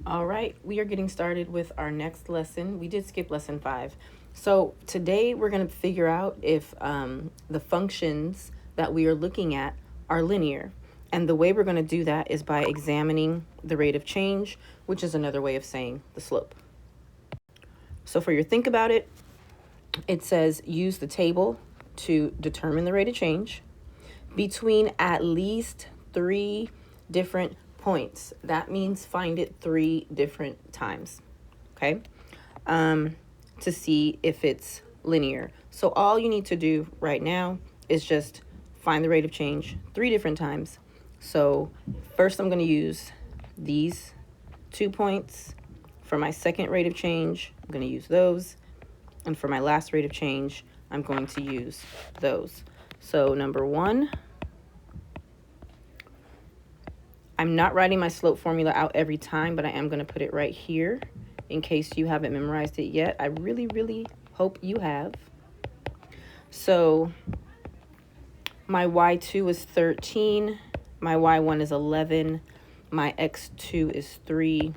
All right, we are getting started with our next lesson. We did skip lesson 5. So today we're going to figure out if the functions that we are looking at are linear. And the way we're going to do that is by examining the rate of change, which is another way of saying the slope. So for your think about it, it says use the table to determine the rate of change between at least 3 different points. That means find it 3 different times, okay, to see if it's linear. So all you need to do right now is just find the rate of change 3 different times. So first I'm going to use these 2 points. For my second rate of change, I'm going to use those. And for my last rate of change, I'm going to use those. So number 1, I'm not writing my slope formula out every time, but I am going to put it right here in case you haven't memorized it yet. I really hope you have. So my y2 is 13, my y1 is 11, my x2 is 3,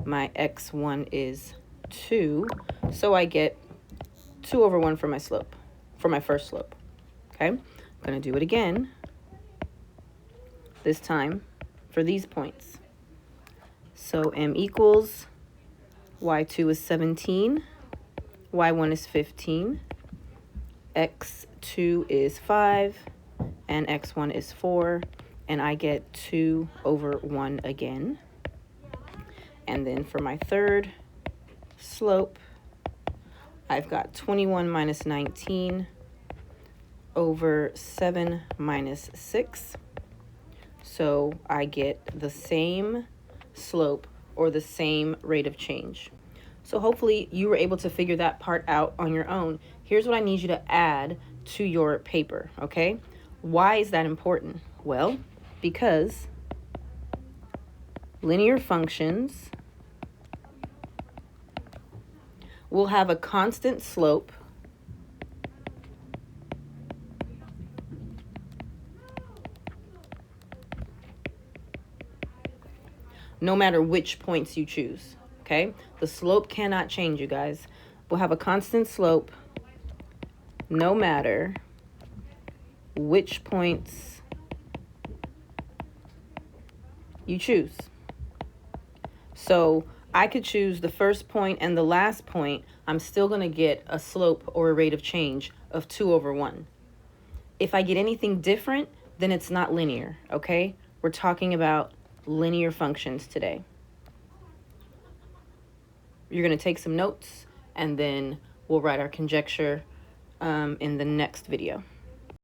my x1 is 2. So I get 2/1 for my slope, for my first slope. Okay, I'm going to do it again, this time for these points. So m equals y2 is 17, y1 is 15, x2 is 5, and x1 is 4, and I get 2/1 again. And then for my third slope, I've got 21 minus 19 over 7 minus 6. So I get the same slope or the same rate of change. So hopefully you were able to figure that part out on your own. Here's what I need you to add to your paper, okay? Why is that important? Well, because linear functions will have a constant slope no matter which points you choose, okay? The slope cannot change, you guys. We'll have a constant slope no matter which points you choose. So I could choose the first point and the last point. I'm still going to get a slope or a rate of change of 2/1. If I get anything different, then it's not linear, okay? We're talking about linear functions today. You're going to take some notes, and then we'll write our conjecture in the next video.